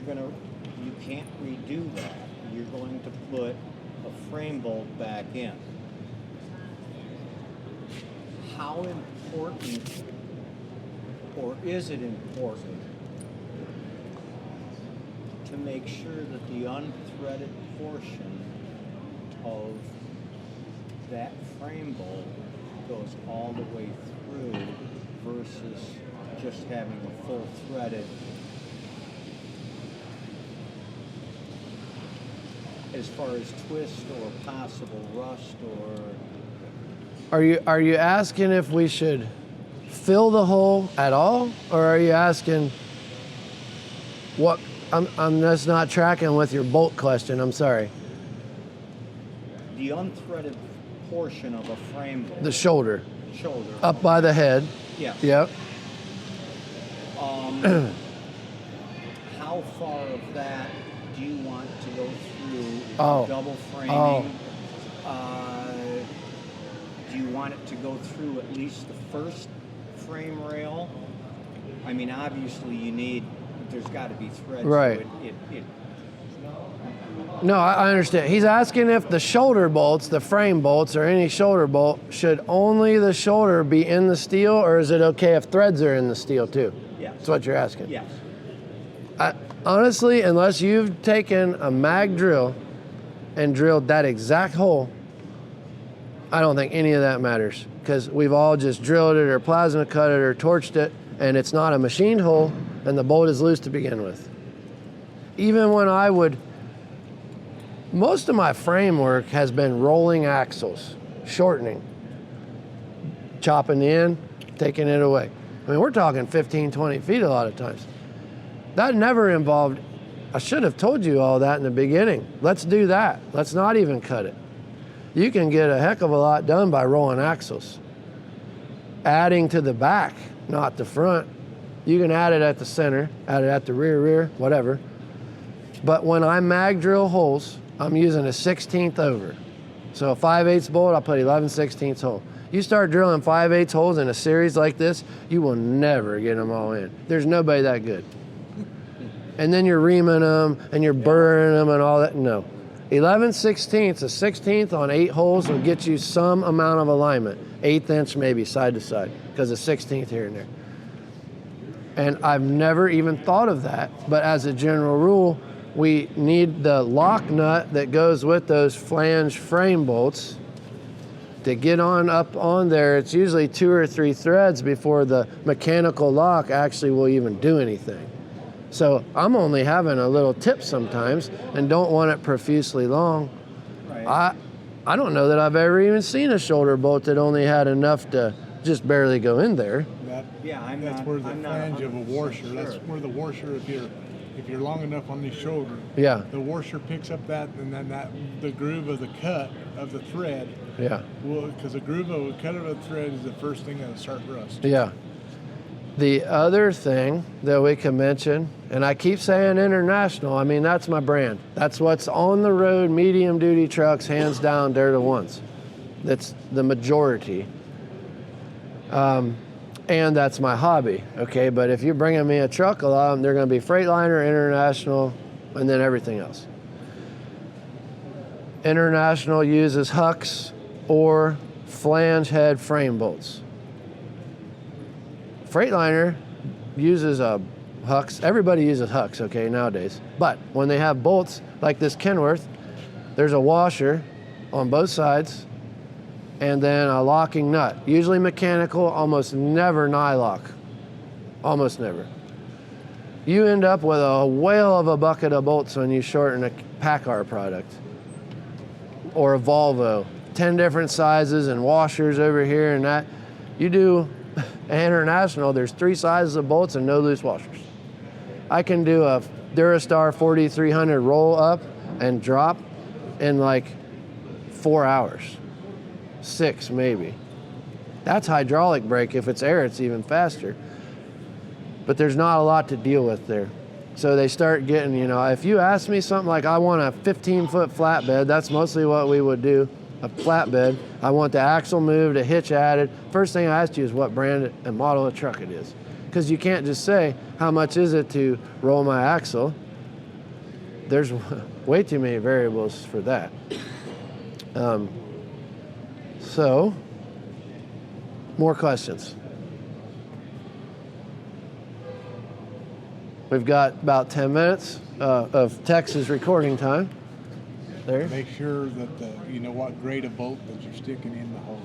can't redo that. You're going to put a frame bolt back in. How important, or is it important, to make sure that the unthreaded portion of that frame bolt goes all the way through versus just having a full threaded, as far as twist or possible rust or... Are you asking if we should fill the hole at all, or are you asking what? I'm just not tracking with your bolt question. I'm sorry. The unthreaded portion of a frame bolt. The shoulder Shoulder. up by the head. Yes. Yep. How far of that do you want to go through? Oh. Double framing. Oh. Do you want it to go through at least the first frame rail? I mean, obviously there's got to be threads. Right. So No, I understand. He's asking if the shoulder bolts, the frame bolts, or any shoulder bolt, should only the shoulder be in the steel, or is it okay if threads are in the steel too? Yes. That's what you're asking. Yes. Honestly, unless you've taken a mag drill and drilled that exact hole, I don't think any of that matters, because we've all just drilled it or plasma cut it or torched it, and it's not a machined hole, and the bolt is loose to begin with. Even when most of my framework has been rolling axles, shortening, chopping the end, taking it away. I mean, we're talking 15, 20 feet a lot of times. That never involved, I should have told you all that in the beginning. Let's do that. Let's not even cut it. You can get a heck of a lot done by rolling axles. Adding to the back, not the front. You can add it at the center, add it at the rear, whatever. But when I mag drill holes, I'm using a 16th over. So a 5/8 bolt, I put 11/16 hole. You start drilling 5/8 holes in a series like this, you will never get them all in. There's nobody that good. And then you're reaming them and you're burring them and all that. No. 11/16, a 16th on 8 holes will get you some amount of alignment. 1/8 inch maybe side to side, because a 16th here and there. And I've never even thought of that, but as a general rule, we need the lock nut that goes with those flange frame bolts to get up on there. It's usually 2 or 3 threads before the mechanical lock actually will even do anything. So I'm only having a little tip sometimes and don't want it profusely long. Right. I don't know that I've ever even seen a shoulder bolt that only had enough to just barely go in there. That's where the flange of a washer. Sure. That's where the washer, if you're long enough on the shoulder, Yeah. the washer picks up that, and then the groove of the cut of the thread. Yeah. Well, because the groove of the cut of the thread is the first thing that'll start rust. Yeah. The other thing that we can mention, and I keep saying international, I mean, that's my brand. That's what's on the road, medium duty trucks, hands down, they're the ones. That's the majority. And that's my hobby, okay? But if you're bringing me a truck, a lot of them, they're gonna be Freightliner, International, and then everything else. International uses hucks or flange head frame bolts. Freightliner uses hucks. Everybody uses hucks, okay, nowadays. But when they have bolts like this Kenworth, there's a washer on both sides and then a locking nut. Usually mechanical, almost never nylock. Almost never. You end up with a whale of a bucket of bolts when you shorten a Packard product or a Volvo. 10 different sizes and washers over here and that. You do International, there's 3 sizes of bolts and no loose washers. I can do a Durastar 4300 roll up and drop in like 4 hours. 6 maybe. That's hydraulic brake. If it's air, it's even faster. But there's not a lot to deal with there. So they start getting, you know, if you ask me something like I want a 15-foot flatbed, that's mostly what we would do, a flatbed. I want the axle moved, a hitch added. First thing I ask you is what brand and model of truck it is. Because you can't just say, how much is it to roll my axle? There's way too many variables for that. So, more questions? We've got about 10 minutes of Texas recording time. There. Make sure that you know what grade of bolt that you're sticking in the hole.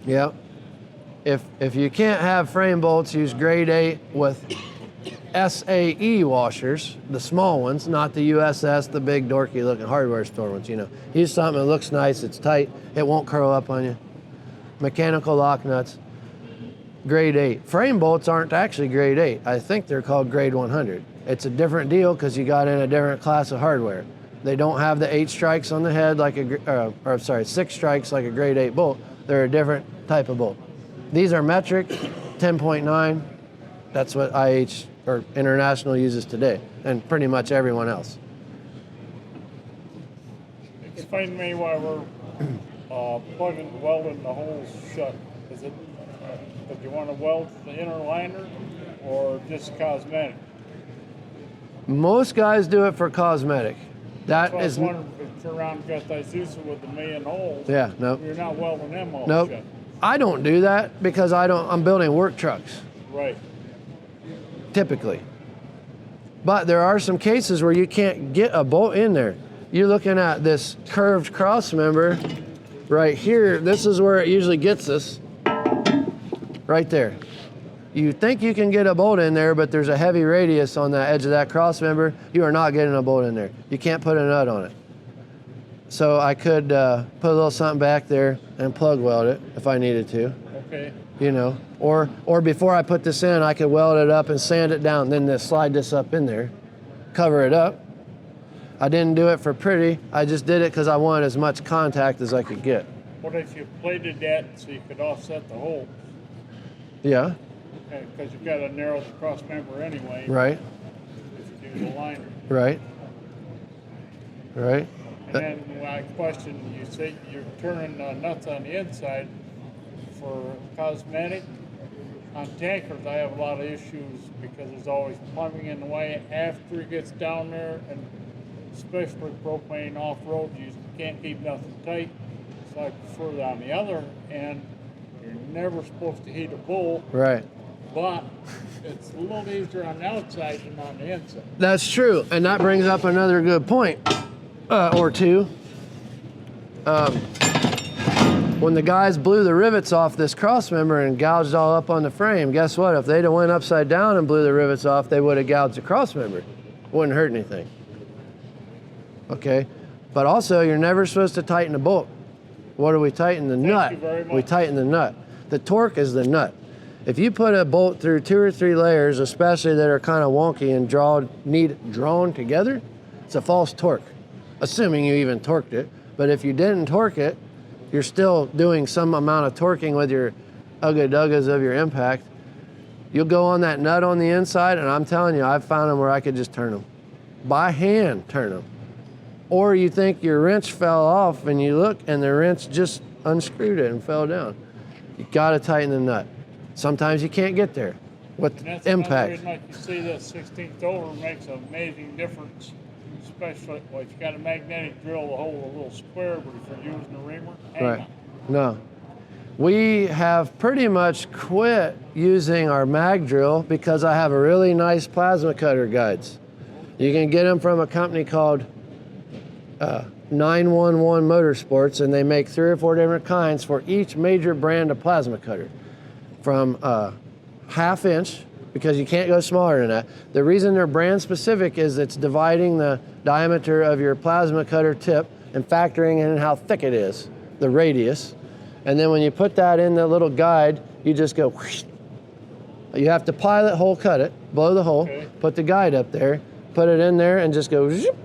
Yep. If you can't have frame bolts, use grade 8 with SAE washers, the small ones, not the USS, the big dorky looking hardware store ones, you know. Use something that looks nice, it's tight, it won't curl up on you. Mechanical lock nuts, grade 8. Frame bolts aren't actually grade 8. I think they're called grade 100. It's a different deal because you got in a different class of hardware. They don't have the 8 strikes on the head like 6 strikes like a grade 8 bolt. They're a different type of bolt. These are metric, 10.9. That's what IH or International uses today, and pretty much everyone else. Explain to me why we're plugging, welding the holes shut. Is it that you want to weld the inner liner or just cosmetic? Most guys do it for cosmetic. That So I was is, wondering if you around got those used with the million holes. yeah, nope. You're not welding them all Nope. shut. I don't do that because I'm building work trucks, Right. typically. But there are some cases where you can't get a bolt in there. You're looking at this curved cross member right here. This is where it usually gets us, right there. You think you can get a bolt in there, but there's a heavy radius on the edge of that cross member. You are not getting a bolt in there. You can't put a nut on it. So I could put a little something back there and plug weld it if I needed to, Okay. you know. Or before I put this in, I could weld it up and sand it down, then slide this up in there, cover it up. I didn't do it for pretty. I just did it because I wanted as much contact as I could get. What if you plated that so you could offset the hole? Yeah, Because you've got to narrow the cross member anyway. right, If you do the liner. right, right. And then my question, you say you're turning nuts on the inside for cosmetic. On tankers, I have a lot of issues because there's always plumbing in the way after it gets down there, and especially propane off-road, you can't keep nothing tight. So I prefer that. On the other end, you're never supposed to heat a bowl, Right. but it's a little easier on the outside than on the inside. That's true, and that brings up another good point, or two. When the guys blew the rivets off this cross member and gouged all up on the frame, guess what? If they'd have went upside down and blew the rivets off, they would have gouged the cross member. Wouldn't hurt anything. Okay, but also you're never supposed to tighten a bolt. What do we tighten? The nut. you very much. We tighten the nut. The torque is the nut. If you put a bolt through 2 or 3 layers, especially that are kind of wonky and drawn together, it's a false torque, assuming you even torqued it. But if you didn't torque it, you're still doing some amount of torquing with your ugga-duggas of your impact. You'll go on that nut on the inside, and I'm telling you, I've found them where I could just turn them. By hand, turn them. Or you think your wrench fell off, and you look, and the wrench just unscrewed it and fell down. You gotta tighten the nut. Sometimes you can't get there with And that's another impact. reason, like you see that 16th over makes an amazing difference especially, well, if you got a magnetic drill to hold a little square, but if you're using a reamer, hang Right. on. No. We have pretty much quit using our mag drill because I have a really nice plasma cutter guides. You can get them from a company called 911 Motorsports, and they make 3 or 4 different kinds for each major brand of plasma cutter. From 1/2 inch, because you can't go smaller than that. The reason they're brand specific is it's dividing the diameter of your plasma cutter tip and factoring in how thick it is, the radius. And then when you put that in the little guide, you just go whoosh. You have to pilot hole cut it, blow the hole, Okay. put the guide up there, put it in there and just go zip.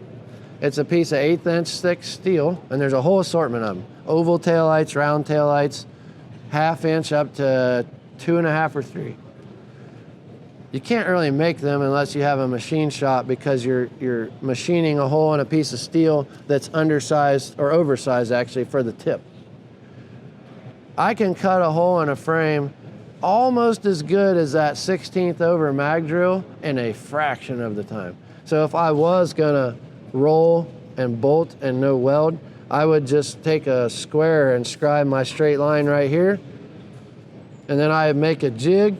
It's a piece of 1/8 inch thick steel, and there's a whole assortment of them. Oval taillights, round taillights, 1/2 inch up to 2.5 or 3. You can't really make them unless you have a machine shop because you're machining a hole in a piece of steel that's undersized or oversized actually for the tip. I can cut a hole in a frame almost as good as that 1/16 over mag drill in a fraction of the time. So if I was gonna roll and bolt and no weld, I would just take a square and scribe my straight line right here. And then I make a jig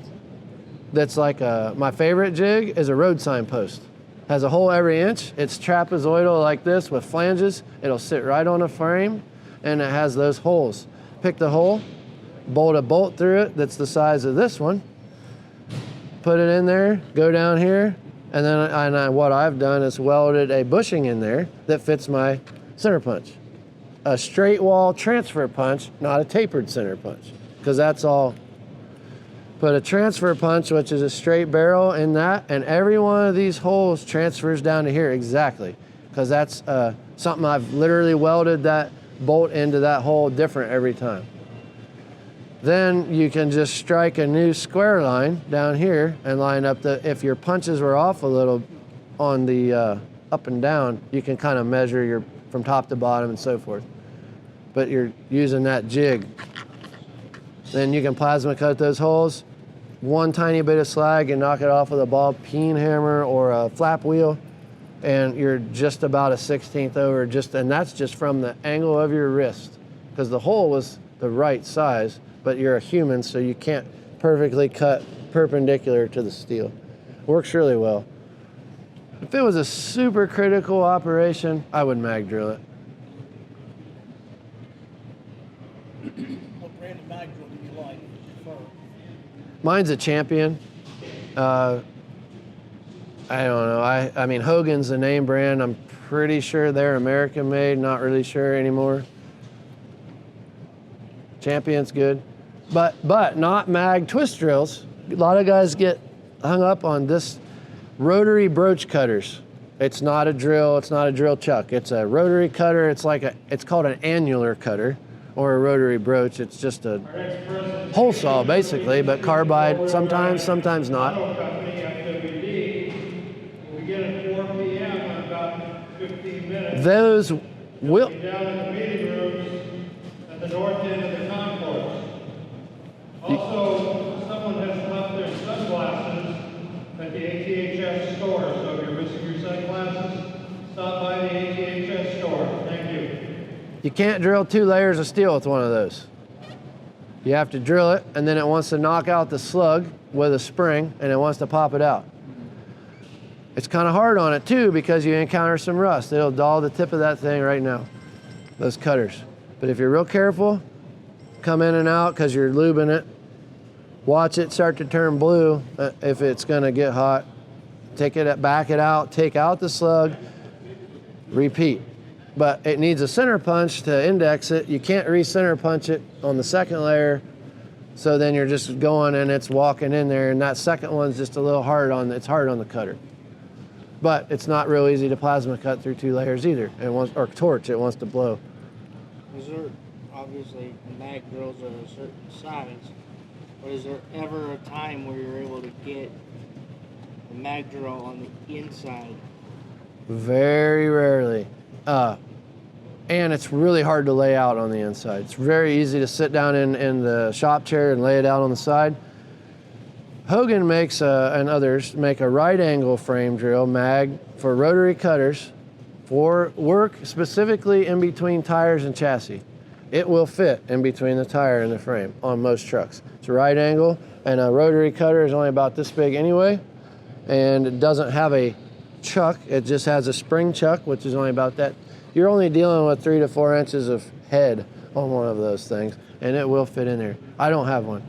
that's like my favorite jig is a road sign post. Has a hole every inch. It's trapezoidal like this with flanges. It'll sit right on a frame and it has those holes. Pick the hole, bolt a bolt through it that's the size of this one, put it in there, go down here, and then what I've done is welded a bushing in there that fits my center punch. A straight wall transfer punch, not a tapered center punch, because that's all. Put a transfer punch, which is a straight barrel in that, and every one of these holes transfers down to here exactly, because that's something I've literally welded that bolt into that hole different every time. Then you can just strike a new square line down here and line up if your punches were off a little on the up and down, you can kind of measure your from top to bottom and so forth. But you're using that jig. Then you can plasma cut those holes. One tiny bit of slag and knock it off with a ball peen hammer or a flap wheel, and you're just about a 1/16 over, and that's just from the angle of your wrist, because the hole was the right size, but you're a human, so you can't perfectly cut perpendicular to the steel. Works really well. If it was a super critical operation, I would mag drill it. What brand of mag drill do you like? Prefer? Mine's a Champion. I don't know. I mean, Hogan's a name brand. I'm pretty sure they're American made. Not really sure anymore. Champion's good, but not mag twist drills. A lot of guys get hung up on this rotary broach cutters. It's not a drill. It's not a drill chuck. It's a rotary cutter. It's called an annular cutter or a rotary broach. It's just a hole saw basically, but carbide sometimes, sometimes not. Those will. Down in the meeting rooms at the north end of the concourse. Also, someone has left their sunglasses at the ATHS store, so if you're missing your sunglasses, stop by the ATHS store. Thank you. You can't drill 2 layers of steel with one of those. You have to drill it, and then it wants to knock out the slug with a spring, and it wants to pop it out. It's kind of hard on it too because you encounter some rust. It'll dull the tip of that thing right now, those cutters. But if you're real careful, come in and out because you're lubing it. Watch it start to turn blue if it's gonna get hot. Back it out, take out the slug, repeat. But it needs a center punch to index it. You can't re-center punch it on the second layer. So then you're just going and it's walking in there, and that second one's just a little hard on the cutter. But it's not real easy to plasma cut through 2 layers either. Or torch, it wants to blow. Is there, obviously, mag drills are a certain size, but is there ever a time where you're able to get the mag drill on the inside? Very rarely. And it's really hard to lay out on the inside. It's very easy to sit down in the shop chair and lay it out on the side. Hogan makes, and others, make a right angle frame drill mag for rotary cutters For work specifically in between tires and chassis, it will fit in between the tire and the frame on most trucks. It's a right angle, and a rotary cutter is only about this big anyway, and it doesn't have a chuck. It just has a spring chuck, which is only about that. You're only dealing with 3 to 4 inches of head on one of those things, and it will fit in there. I don't have one.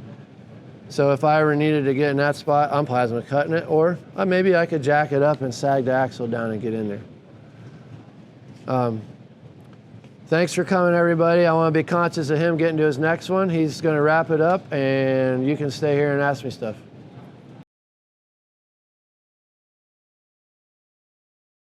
So if I ever needed to get in that spot, I'm plasma cutting it, or maybe I could jack it up and sag the axle down and get in there. Thanks for coming, everybody. I want to be conscious of him getting to his next one. He's going to wrap it up, and you can stay here and ask me stuff.